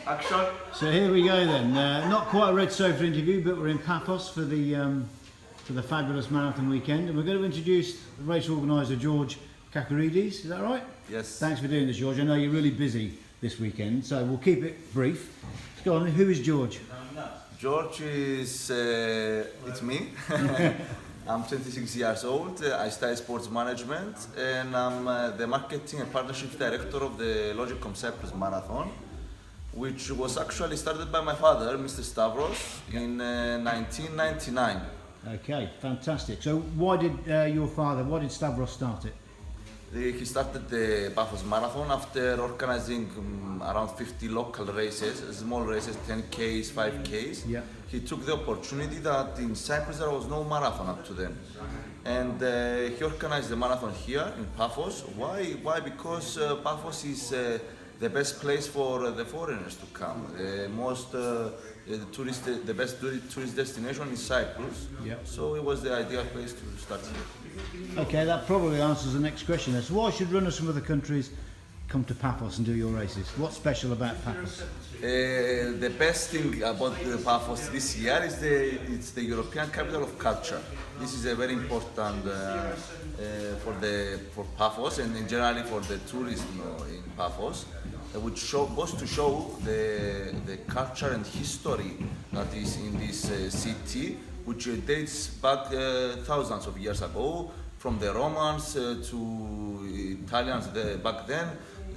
Action. So here we go then. Not quite a red sofa interview, but we're in Paphos for the fabulous marathon weekend, and we're going to introduce the race organiser George Kakourides. Is that right? Yes. Thanks for doing this, George. I know you're really busy this weekend, so we'll keep it brief. Let's go on. Who is George? George is it's me. I'm 26 years old. I study sports management, and I'm the marketing and partnerships director of the Logic Concepts Marathon, which was actually started by my father, Mr. Stavros, in 1999. Okay, fantastic. So why did why did Stavros start it? He started the Paphos Marathon after organizing around 50 local races, small races, 10Ks, 5Ks. Yeah. He took the opportunity that in Cyprus there was no marathon up to then. And he organized the marathon here in Paphos. Why? Because Paphos is the best place for the foreigners to come. The best tourist destination is Cyprus. Yeah. So it was the ideal place to start here. Okay, that probably answers the next question. So why should runners from other countries come to Paphos and do your races? What's special about Paphos? The best thing about Paphos this year is it's the European capital of culture. This is a very important for Paphos and in generally for the tourism in Paphos, which goes to show the culture and history that is in this city, which dates back thousands of years ago, from the Romans to Italians back then,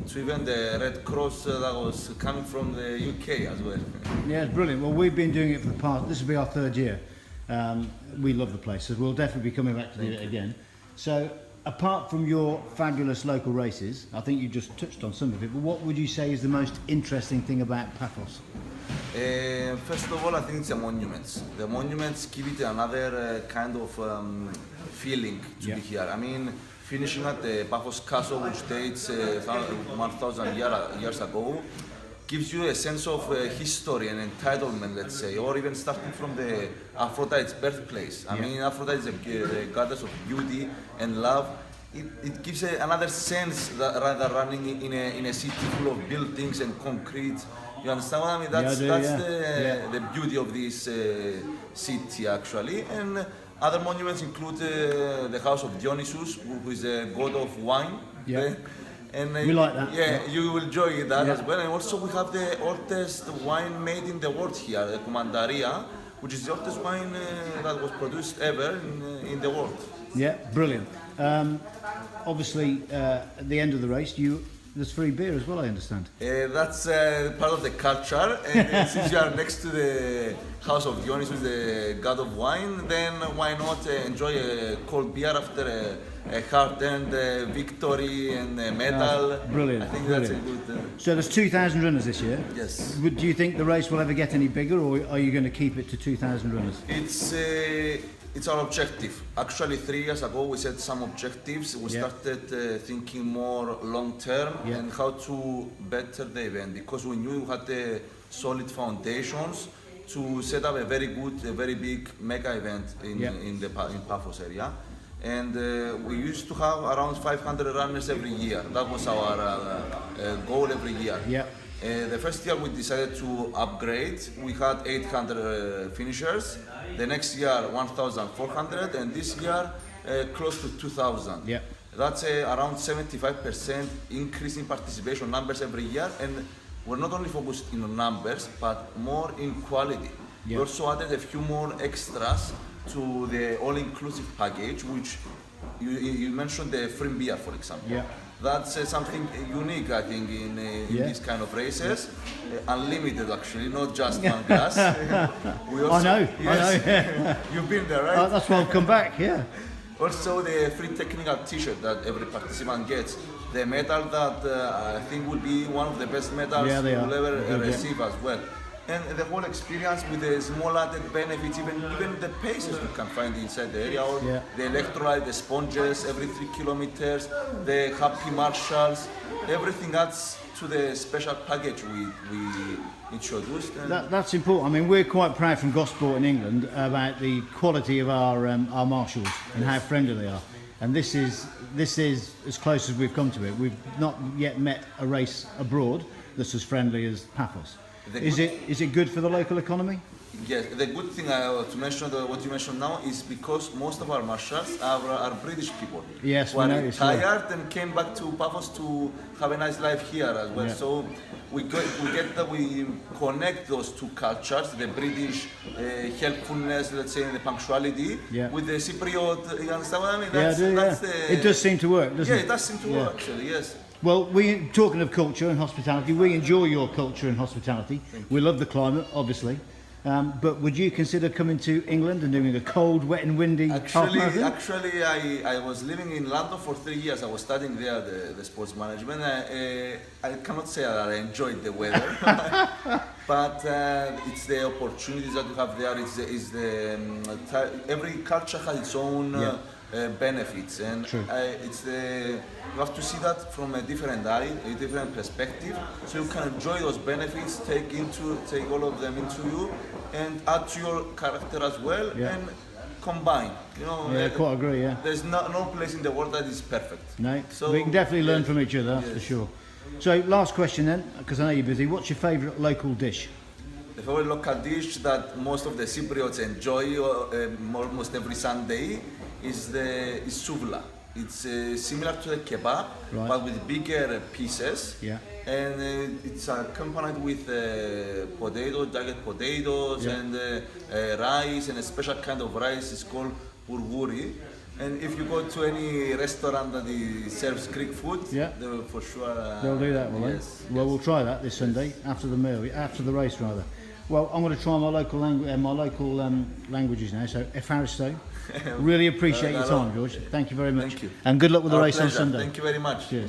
to even the Red Cross that was coming from the UK as well. Yeah, it's brilliant. Well, we've been doing it for the past, this will be our third year. We love the place, so we'll definitely be coming back to do it again. So, apart from your fabulous local races, I think you just touched on some of it, but what would you say is the most interesting thing about Paphos? First of all, I think it's the monuments. The monuments give it another kind of feeling to be here. I mean, finishing at the Paphos Castle, which dates 1,000 years ago, gives you a sense of history and entitlement, let's say, or even starting from the Aphrodite's birthplace. I mean, Aphrodite is the goddess of beauty and love. It gives another sense that rather running in a city full of buildings and concrete. You understand what I mean? That's the beauty of this city, actually. And other monuments include the house of Dionysus, who is a god of wine. Yeah. And we like that. Yeah, you will enjoy that as well. And also we have the oldest wine made in the world here, the Kumandaria, which is the oldest wine that was produced ever in the world. Yeah, brilliant. Obviously, at the end of the race, there's free beer as well, I understand. That's part of the culture, and since you are next to the house of Dionysus, the god of wine, then why not enjoy a cold beer after a hard-earned victory and a medal. Brilliant. I think brilliant. That's a good... So there's 2,000 runners this year? Yes. Do you think the race will ever get any bigger, or are you going to keep it to 2,000 runners? It's our objective. Actually, 3 years ago we set some objectives. We started thinking more long-term and how to better the event, because we knew we had the solid foundations to set up a very big mega event in Paphos area. And we used to have around 500 runners every year. That was our goal every year. Yeah. The first year we decided to upgrade. We had 800 finishers. The next year 1,400, and this year close to 2,000. Yeah. That's around 75% increase in participation numbers every year, and we're not only focused on numbers, but more in quality. We also added a few more extras to the all-inclusive package, which you mentioned the free beer, for example. Yeah. That's something unique, I think, in these kind of races. Unlimited, actually, not just one glass. We also, I know. You've been there, right? That's why I've come back, yeah. Also, the free technical t-shirt that every participant gets. The medal that I think will be one of the best medals we'll ever receive as well. And the whole experience with the small added benefits, even the paces we can find inside the area, or the electrolyte, the sponges every 3 kilometers, the happy marshals, everything adds to the special package we introduced. That's important. I mean, we're quite proud from Gosport in England about the quality of our marshals and how friendly they are. And this is as close as we've come to it. We've not yet met a race abroad that's as friendly as Paphos. Is it good for the local economy? Yes, the good thing to mention, what you mentioned now, is because most of our marshals are British people. Yes, who we are noticed, retired and came back to Paphos to have a nice life here as well. Yeah. So we connect those two cultures, the British helpfulness, let's say, and the punctuality, Yeah. with the Cypriot. You understand what I mean? Yeah, I do, it does seem to work, doesn't it? Yeah, it does seem to work actually. Yes. Well, talking of culture and hospitality, we enjoy your culture and hospitality. We love the climate, obviously. But would you consider coming to England and doing a cold, wet and windy half marathon? Actually, I was living in London for 3 years. I was studying there the sports management. I cannot say that I enjoyed the weather, but it's the opportunities that you have there. Every culture has its own benefits, and you have to see that from a different eye, a different perspective, so you can enjoy those benefits, take all of them into you, and add to your character as well, and combine. You know, I quite agree. Yeah. There's no place in the world that is perfect. No, so we can definitely learn from each other, that's for sure. So, last question then, because I know you're busy. What's your favourite local dish? The favorite local dish that most of the Cypriots enjoy almost every Sunday is souvla. It's similar to the kebab, but with bigger pieces. Yeah. And it's accompanied with jagged potatoes, and rice, and a special kind of rice is called burguri. And if you go to any restaurant that serves Greek food, they will for sure they'll do that, will they? Well, we'll try that this Sunday after the meal, after the race rather. Well, I'm going to try my local languages now. So, Efaristo, really appreciate your time, George. Thank you very much. Thank you. And good luck with the race on Pleasure. Sunday. Thank you very much. Cheers.